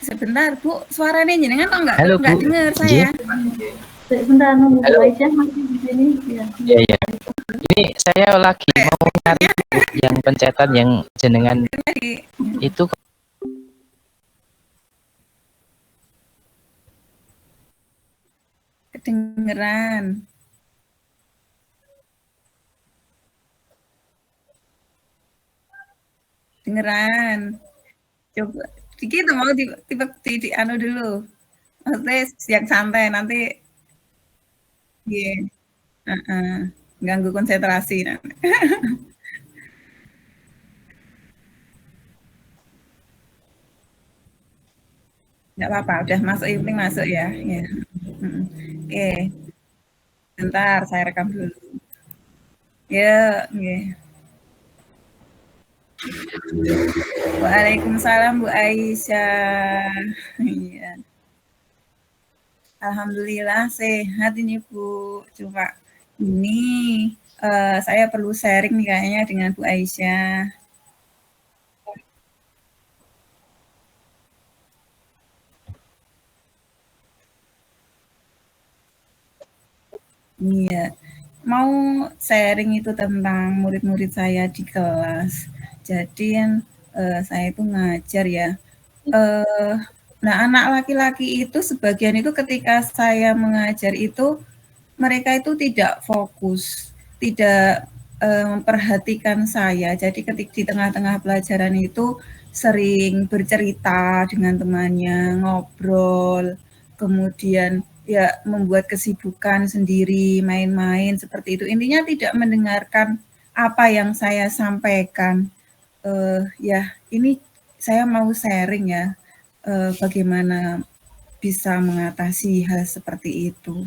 Sebentar Bu, suaranya jenengan kok Halo nggak Bu, dengar J. saya. Sebentar nunggu Halo. Aisyah masih di sini ya. Iya. Ini saya lagi mau nyari Bu, yang pencetan yang jenengan itu. Kedengeran. Dengeran. Coba dikit mau tiba di anu dulu. Maksudnya yang santai nanti iya. Ganggu konsentrasi nanti. Nggak apa-apa, udah masuk, yang penting masuk ya. Ya. Oke, bentar saya rekam dulu. Ya, oke. Waalaikumsalam Bu Aisyah. Iya. Alhamdulillah sehat ini Bu. Cuma ini saya perlu sharing nih kayaknya dengan Bu Aisyah. Iya, mau sharing itu tentang murid-murid saya di kelas. Jadi kan saya itu ngajar ya. Eh, nah, anak laki-laki itu sebagian itu ketika saya mengajar itu mereka itu tidak fokus, tidak memperhatikan saya. Jadi ketika di tengah-tengah pelajaran itu sering bercerita dengan temannya, ngobrol, kemudian ya membuat kesibukan sendiri, main-main seperti itu. Intinya tidak mendengarkan apa yang saya sampaikan. Ya, ini saya mau sharing ya, bagaimana bisa mengatasi hal seperti itu.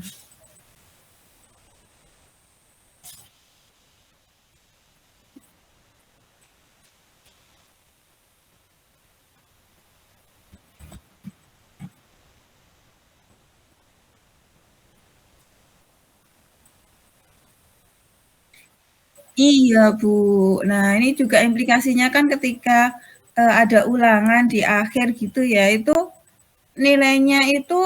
Iya, Bu. Nah, ini juga implikasinya kan ketika ada ulangan di akhir gitu ya, itu nilainya itu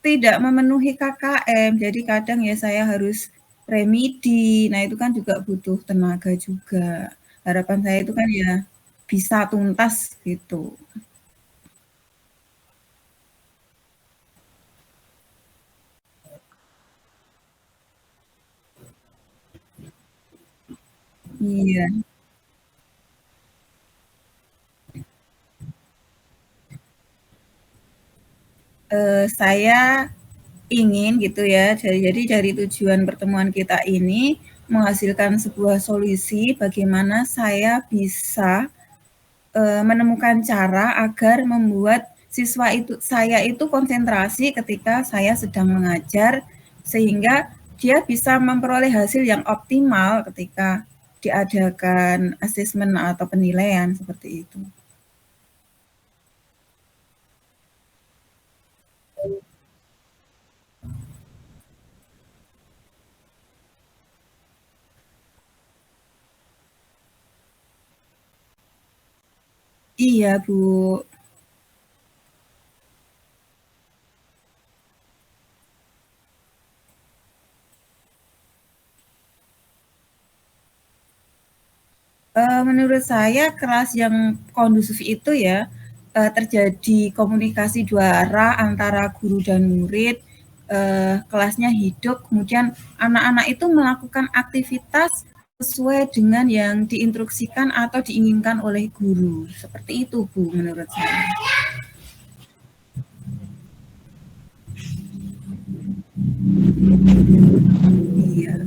tidak memenuhi KKM. Jadi kadang ya saya harus remedi. Nah, itu kan juga butuh tenaga juga. Harapan saya itu kan ya bisa tuntas gitu. Iya. Saya ingin gitu ya, jadi dari tujuan pertemuan kita ini menghasilkan sebuah solusi bagaimana saya bisa menemukan cara agar membuat siswa itu saya itu konsentrasi ketika saya sedang mengajar sehingga dia bisa memperoleh hasil yang optimal ketika diadakan asesmen atau penilaian seperti itu. Iya, Bu. Menurut saya kelas yang kondusif itu ya, terjadi komunikasi dua arah antara guru dan murid, kelasnya hidup, kemudian anak-anak itu melakukan aktivitas sesuai dengan yang diinstruksikan atau diinginkan oleh guru. Seperti itu, Bu, menurut saya. Iya.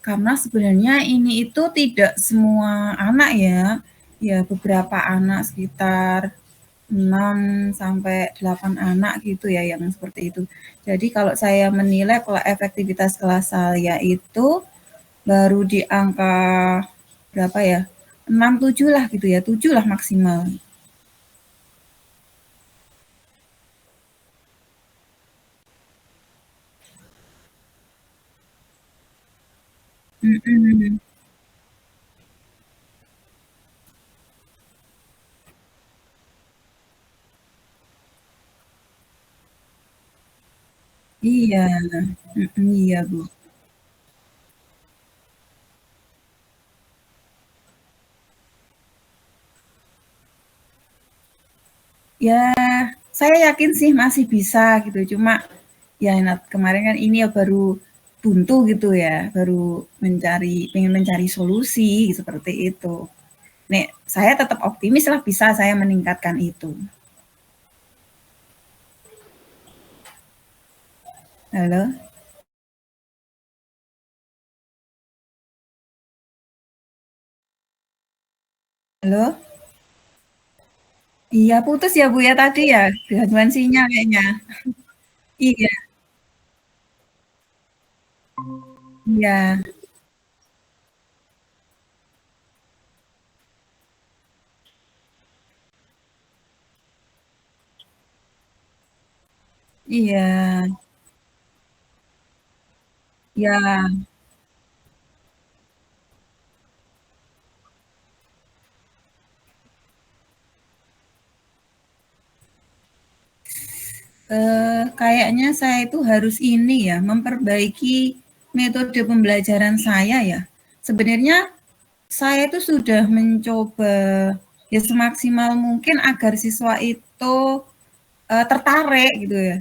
Karena sebenarnya ini itu tidak semua anak ya, ya beberapa anak sekitar 6 sampai 8 anak gitu ya yang seperti itu. Jadi kalau saya menilai kalau efektivitas kelas saya itu baru di angka berapa ya, 6, 7 lah gitu ya, 7 lah maksimal. Mhm. Iya, iya, Bu. Ya, saya yakin sih masih bisa gitu, cuma ya kemarin kan ini ya baru buntu gitu ya, baru pengen mencari solusi seperti itu. Nek, saya tetap optimis lah bisa saya meningkatkan itu. Halo? Halo? Iya, putus ya Bu ya tadi ya, gangguan sinyal kayaknya. Iya, iya, iya, iya. Kayaknya saya itu harus ini ya, memperbaiki metode pembelajaran saya ya. Sebenarnya saya itu sudah mencoba ya semaksimal mungkin agar siswa itu tertarik gitu ya.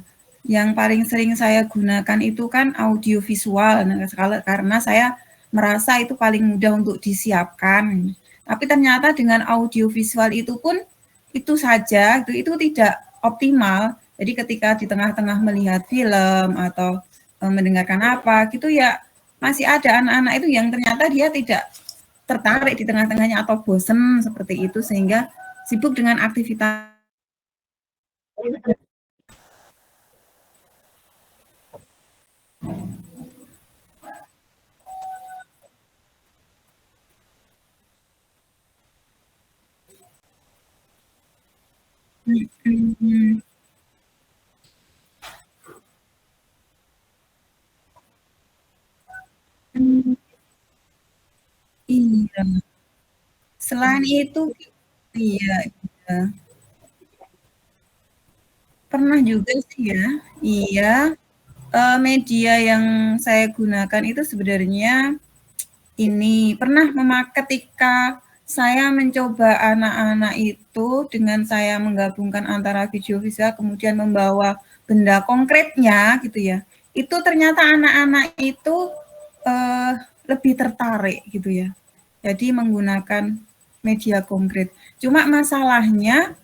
Yang paling sering saya gunakan itu kan audio visual, nah, karena saya merasa itu paling mudah untuk disiapkan. Tapi ternyata dengan audio visual itu pun itu saja, itu tidak optimal. Jadi ketika di tengah-tengah melihat film atau mendengarkan apa gitu ya masih ada anak-anak itu yang ternyata dia tidak tertarik di tengah-tengahnya atau bosen seperti itu sehingga sibuk dengan aktivitas. Mhm. Mmm, iya. Selain itu iya, iya. Pernah juga sih ya. Iya, media yang saya gunakan itu sebenarnya ini, ketika saya mencoba anak-anak itu dengan saya menggabungkan antara video visual kemudian membawa benda konkretnya gitu ya, itu ternyata anak-anak itu, eee, lebih tertarik gitu ya. Jadi menggunakan media konkret. Cuma masalahnya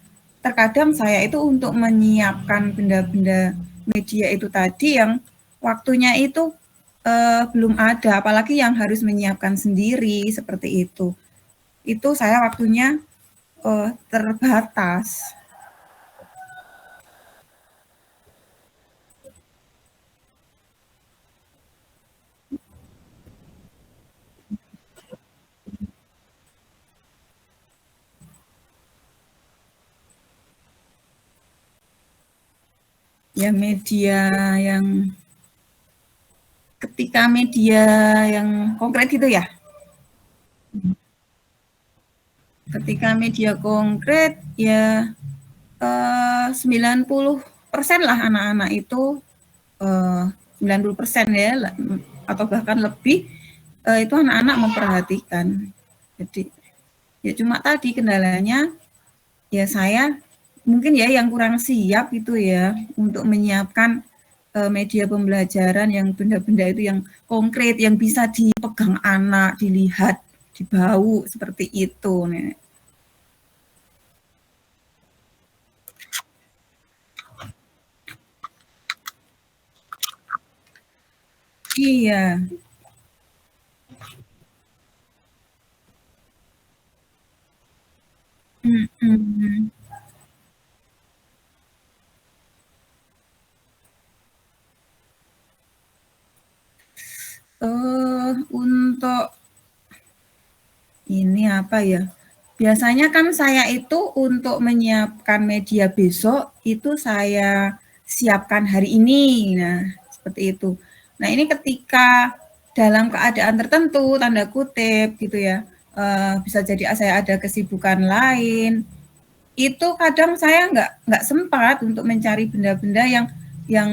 terkadang saya itu untuk menyiapkan benda-benda media itu tadi yang waktunya itu belum ada, apalagi yang harus menyiapkan sendiri seperti itu. Itu saya waktunya terbatas. Ya media yang ketika media yang konkret itu ya, ketika media konkret ya 90% lah anak-anak itu 90% ya atau bahkan lebih itu anak-anak memperhatikan. Jadi ya cuma tadi kendalanya ya saya mungkin ya yang kurang siap itu ya untuk menyiapkan media pembelajaran yang benda-benda itu yang konkret yang bisa dipegang anak, dilihat, dibau seperti itu. Nih. Iya. Mm-mm. Untuk Ini apa ya? Biasanya kan saya itu untuk menyiapkan media besok itu saya siapkan hari ini. Nah, seperti itu. Nah, ini ketika dalam keadaan tertentu, tanda kutip gitu ya, bisa jadi saya ada kesibukan lain, itu kadang saya nggak sempat untuk mencari benda-benda yang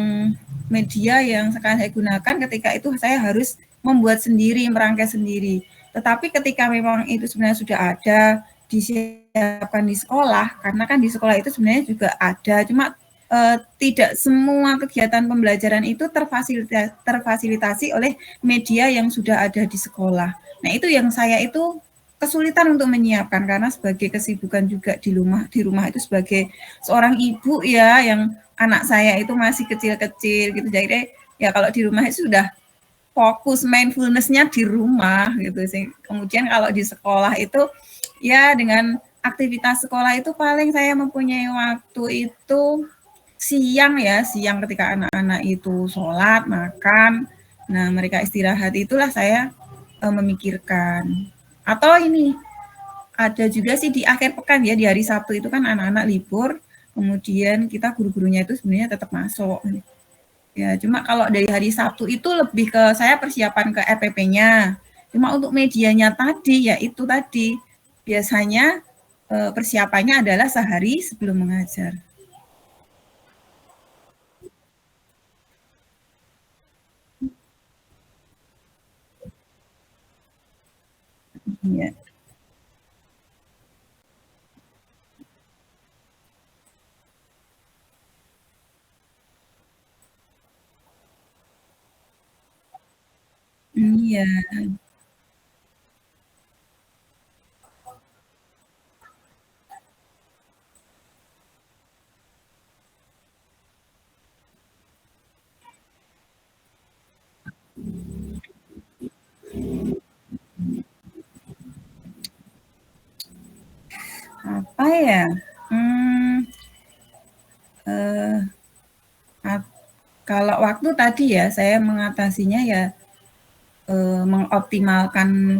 media yang sekarang saya gunakan ketika itu saya harus membuat sendiri, merangkai sendiri. Tetapi ketika memang itu sebenarnya sudah ada, disiapkan di sekolah, karena kan di sekolah itu sebenarnya juga ada, cuma tidak semua kegiatan pembelajaran itu terfasilitasi oleh media yang sudah ada di sekolah. Nah, itu yang saya itu kesulitan untuk menyiapkan karena sebagai kesibukan juga di rumah itu sebagai seorang ibu ya yang anak saya itu masih kecil-kecil gitu. Jadi ya kalau di rumah itu sudah fokus mindfulness-nya di rumah gitu sih. Kemudian kalau di sekolah itu ya dengan aktivitas sekolah itu paling saya mempunyai waktu itu siang ya, siang ketika anak-anak itu sholat, makan, nah mereka istirahat itulah saya memikirkan. Atau ini ada juga sih di akhir pekan ya, di hari Sabtu itu kan anak-anak libur, kemudian kita guru-gurunya itu sebenarnya tetap masuk. Ya, cuma kalau dari hari Sabtu itu lebih ke saya persiapan ke RPP-nya. Cuma untuk medianya tadi ya itu tadi biasanya persiapannya adalah sehari sebelum mengajar. Iya. Iya. Apa ya? Hmm, eh, kalau waktu tadi ya saya mengatasinya ya mengoptimalkan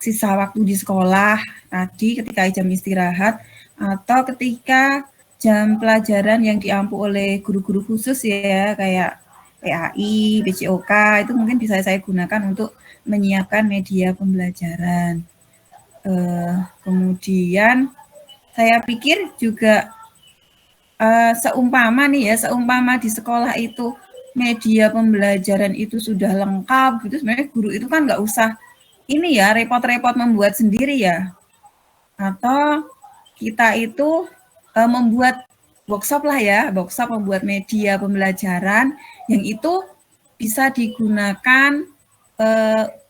sisa waktu di sekolah tadi ketika jam istirahat atau ketika jam pelajaran yang diampu oleh guru-guru khusus ya kayak PAI, BCOK itu mungkin bisa saya gunakan untuk menyiapkan media pembelajaran. Kemudian saya pikir juga seumpama nih ya, seumpama di sekolah itu media pembelajaran itu sudah lengkap gitu, sebenarnya guru itu kan nggak usah ini ya repot-repot membuat sendiri ya. Atau kita itu membuat workshop lah ya, workshop membuat media pembelajaran yang itu bisa digunakan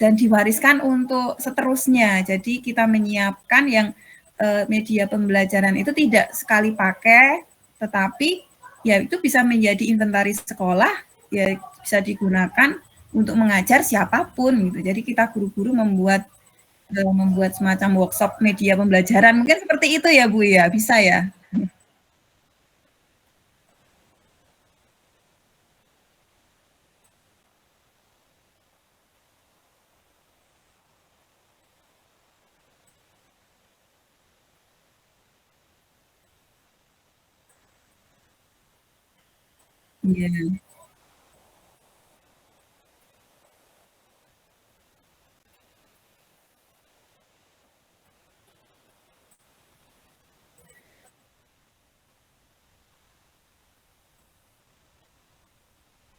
dan diwariskan untuk seterusnya. Jadi kita menyiapkan yang media pembelajaran itu tidak sekali pakai, tetapi ya itu bisa menjadi inventaris sekolah, ya bisa digunakan untuk mengajar siapapun gitu. Jadi kita guru-guru membuat semacam workshop media pembelajaran. Mungkin seperti itu ya Bu ya, bisa ya? Iya.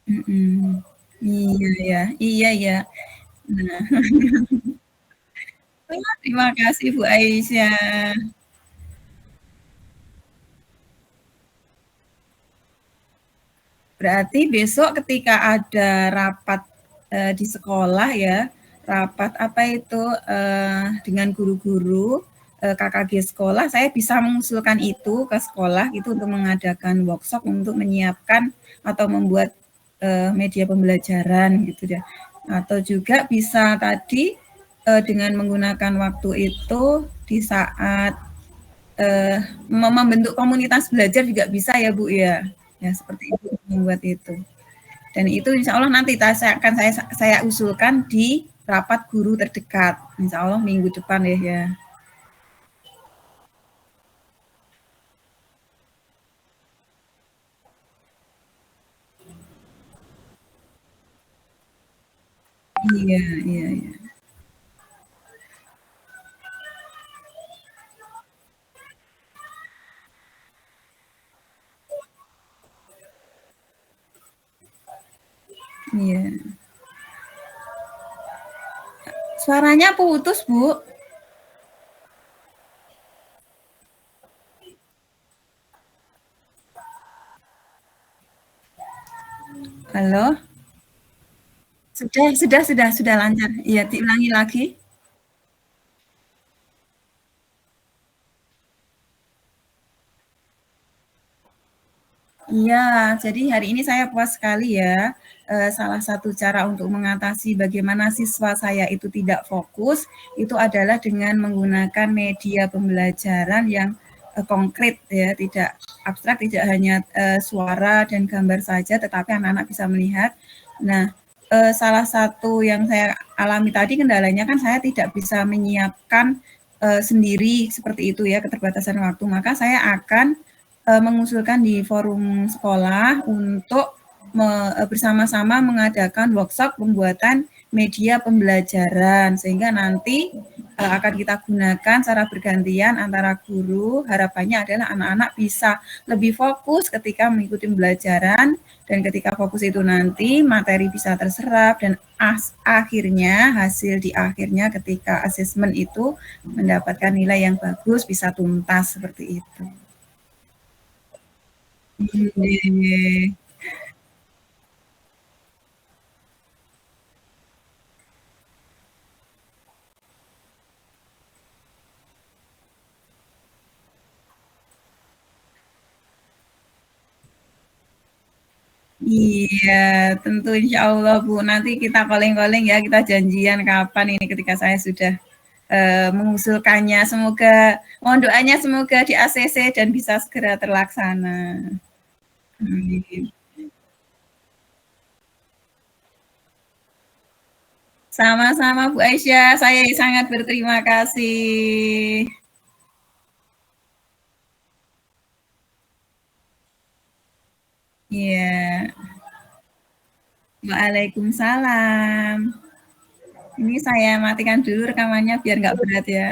Mm-mm. Iya ya, iya ya. Nah, terima kasih Bu Aisyah. Berarti besok ketika ada rapat di sekolah ya, rapat apa itu dengan guru-guru KKG sekolah, saya bisa mengusulkan itu ke sekolah itu untuk mengadakan workshop untuk menyiapkan atau membuat media pembelajaran gitu ya. Atau juga bisa tadi dengan menggunakan waktu itu di saat membentuk komunitas belajar juga bisa ya Bu ya. Ya seperti itu membuat itu. Dan itu insya Allah nanti saya akan saya usulkan di rapat guru terdekat. Insya Allah minggu depan ya. Iya, iya, iya. Iya. Suaranya putus, Bu. Halo? Sudah lancar. Iya, diulangi lagi. Iya, jadi hari ini saya puas sekali ya. Salah satu cara untuk mengatasi bagaimana siswa saya itu tidak fokus, itu adalah dengan menggunakan media pembelajaran yang konkret ya, tidak abstrak, tidak hanya suara dan gambar saja, tetapi anak-anak bisa melihat. Nah, salah satu yang saya alami tadi kendalanya kan saya tidak bisa menyiapkan sendiri seperti itu ya, keterbatasan waktu. Maka saya akan mengusulkan di forum sekolah untuk bersama-sama mengadakan workshop pembuatan media pembelajaran sehingga nanti akan kita gunakan secara bergantian antara guru. Harapannya adalah anak-anak bisa lebih fokus ketika mengikuti pembelajaran dan ketika fokus itu nanti materi bisa terserap dan akhirnya hasil di akhirnya ketika asesmen itu mendapatkan nilai yang bagus bisa tuntas seperti itu. Iya. Iya, tentu insya Allah Bu. Nanti kita calling-calling ya, kita janjian kapan ini ketika saya sudah mengusulkannya. Semoga, mohon doanya semoga di ACC dan bisa segera terlaksana. Amin. Sama-sama Bu Aisyah, saya sangat berterima kasih. Iya. Waalaikumsalam. Ini saya matikan dulu rekamannya biar nggak berat ya.